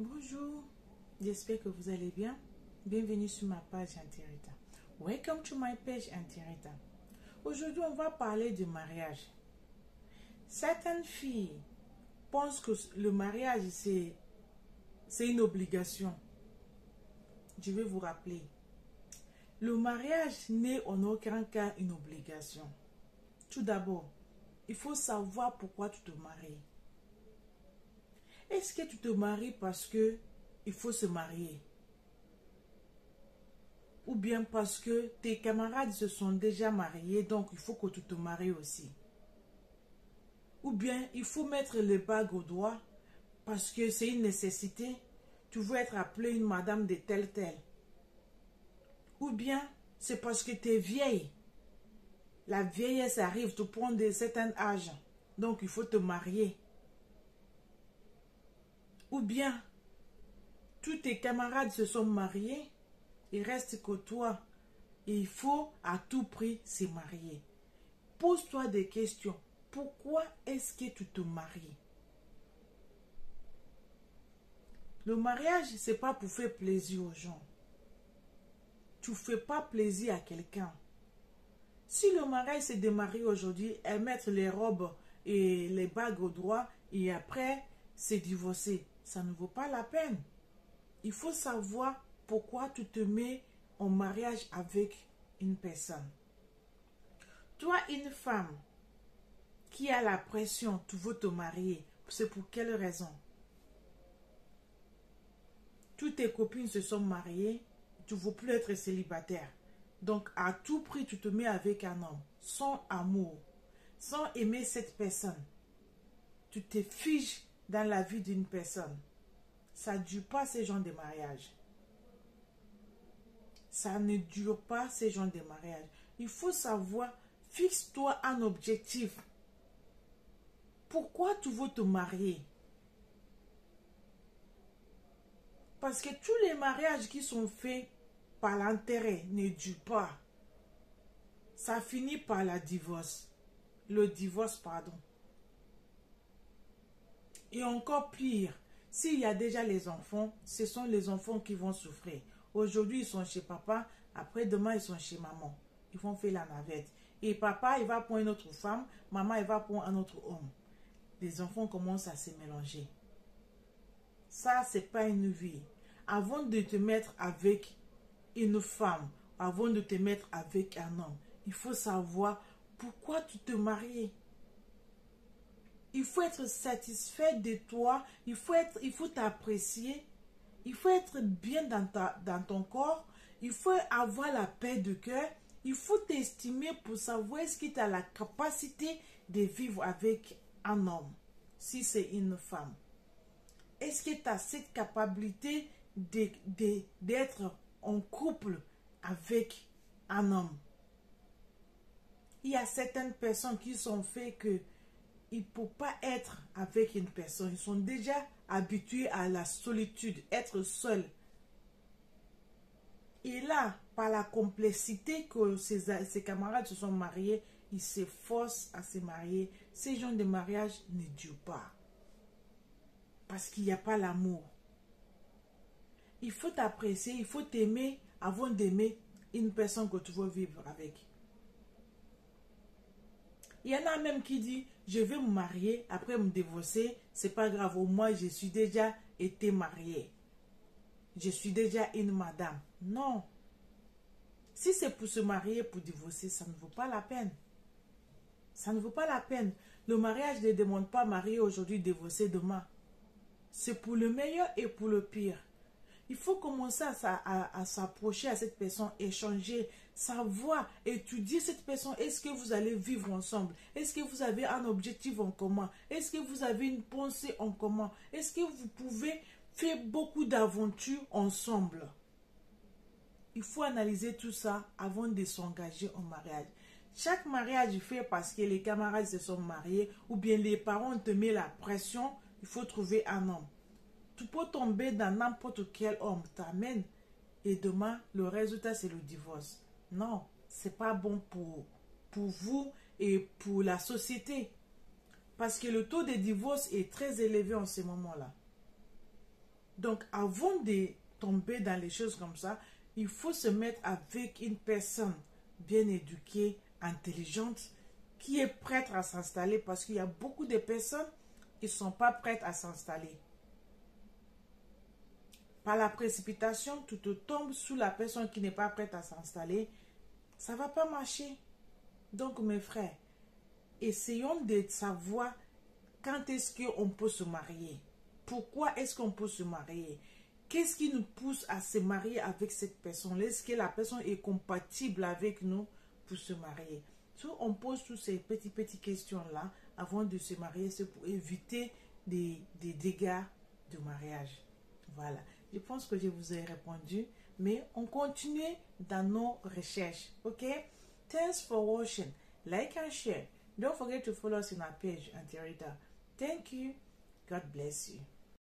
Bonjour, j'espère que vous allez bien. Bienvenue sur ma page Antirita. Welcome to my page Antirita. Aujourd'hui, on va parler du mariage. Certaines filles pensent que le mariage, c'est une obligation. Je vais vous rappeler. Le mariage n'est en aucun cas une obligation. Tout d'abord, il faut savoir pourquoi tu te maries. Est-ce que tu te maries parce que il faut se marier? Ou bien parce que tes camarades se sont déjà mariés, donc il faut que tu te maries aussi? Ou bien il faut mettre les bagues au doigt parce que c'est une nécessité, tu veux être appelée une madame de tel tel? Ou bien c'est parce que tu es vieille, la vieillesse arrive, tu prends de certain âge, donc il faut te marier? Ou bien tous tes camarades se sont mariés, il reste que toi, et il faut à tout prix se marier. Pose-toi des questions. Pourquoi est-ce que tu te maries? Le mariage, c'est pas pour faire plaisir aux gens. Tu ne fais pas plaisir à quelqu'un. Si le mariage, c'est de marier aujourd'hui, et mettre les robes et les bagues au doigt, et après, c'est divorcer, ça ne vaut pas la peine. Il faut savoir pourquoi tu te mets en mariage avec une personne. Toi, une femme qui a la pression, tu veux te marier, c'est pour quelle raison? Toutes tes copines se sont mariées, tu ne veux plus être célibataire. Donc, à tout prix, tu te mets avec un homme, sans amour, sans aimer cette personne. Tu te figes dans la vie d'une personne. Ça ne dure pas ces genres de mariage. Ça ne dure pas ces genres de mariage. Il faut savoir, fixe-toi un objectif. Pourquoi tu veux te marier? Parce que tous les mariages qui sont faits par l'intérêt ne durent pas. Ça finit par la divorce. Le divorce, pardon. Et encore pire, s'il y a déjà les enfants, ce sont les enfants qui vont souffrir. Aujourd'hui, ils sont chez papa, après-demain, ils sont chez maman. Ils vont faire la navette. Et papa, il va prendre une autre femme, maman, il va prendre un autre homme. Les enfants commencent à se mélanger. Ça, c'est pas une vie. Avant de te mettre avec une femme, avant de te mettre avec un homme, il faut savoir pourquoi tu te maries. Il faut être satisfait de toi, il faut t'apprécier, il faut être bien dans ton corps, il faut avoir la paix de cœur, il faut t'estimer pour savoir est-ce que tu as la capacité de vivre avec un homme, si c'est une femme. Est-ce que tu as cette capacité d'être en couple avec un homme? Il y a certaines personnes qui sont faites que il ne peut pas être avec une personne. Ils sont déjà habitués à la solitude, être seul. Et là, par la complexité que ses camarades se sont mariés, ils se forcent à se marier. Ces genres de mariage ne durent pas. Parce qu'il n'y a pas l'amour. Il faut t'apprécier, il faut t'aimer avant d'aimer une personne que tu veux vivre avec. Il y en a même qui disent, je vais me marier, après me divorcer, c'est pas grave, au moins je suis déjà été mariée. Je suis déjà une madame. Non. Si c'est pour se marier, pour divorcer, ça ne vaut pas la peine. Ça ne vaut pas la peine. Le mariage ne demande pas marier aujourd'hui, divorcer demain. C'est pour le meilleur et pour le pire. Il faut commencer à s'approcher à cette personne, échanger, savoir, étudier cette personne. Est-ce que vous allez vivre ensemble? Est-ce que vous avez un objectif en commun? Est-ce que vous avez une pensée en commun? Est-ce que vous pouvez faire beaucoup d'aventures ensemble? Il faut analyser tout ça avant de s'engager en mariage. Chaque mariage est fait parce que les camarades se sont mariés ou bien les parents te mettent la pression, il faut trouver un homme. Tu peux tomber dans n'importe quel homme, t'amène et demain, le résultat, c'est le divorce. Non, c'est pas bon pour vous et pour la société. Parce que le taux de divorce est très élevé en ce moment-là. Donc, avant de tomber dans les choses comme ça, il faut se mettre avec une personne bien éduquée, intelligente, qui est prête à s'installer, parce qu'il y a beaucoup de personnes qui ne sont pas prêtes à s'installer. Par la précipitation, tu te tombes sous la personne qui n'est pas prête à s'installer. Ça ne va pas marcher. Donc, mes frères, essayons de savoir quand est-ce qu'on peut se marier. Pourquoi est-ce qu'on peut se marier? Qu'est-ce qui nous pousse à se marier avec cette personne? Est-ce que la personne est compatible avec nous pour se marier? Si on pose toutes ces petites questions-là avant de se marier, c'est pour éviter des dégâts de mariage. Voilà. Je pense que je vous ai répondu, mais on continue dans nos recherches. Ok? Thanks for watching. Like and share. Don't forget to follow us on our page, Auntie Rita. Thank you. God bless you.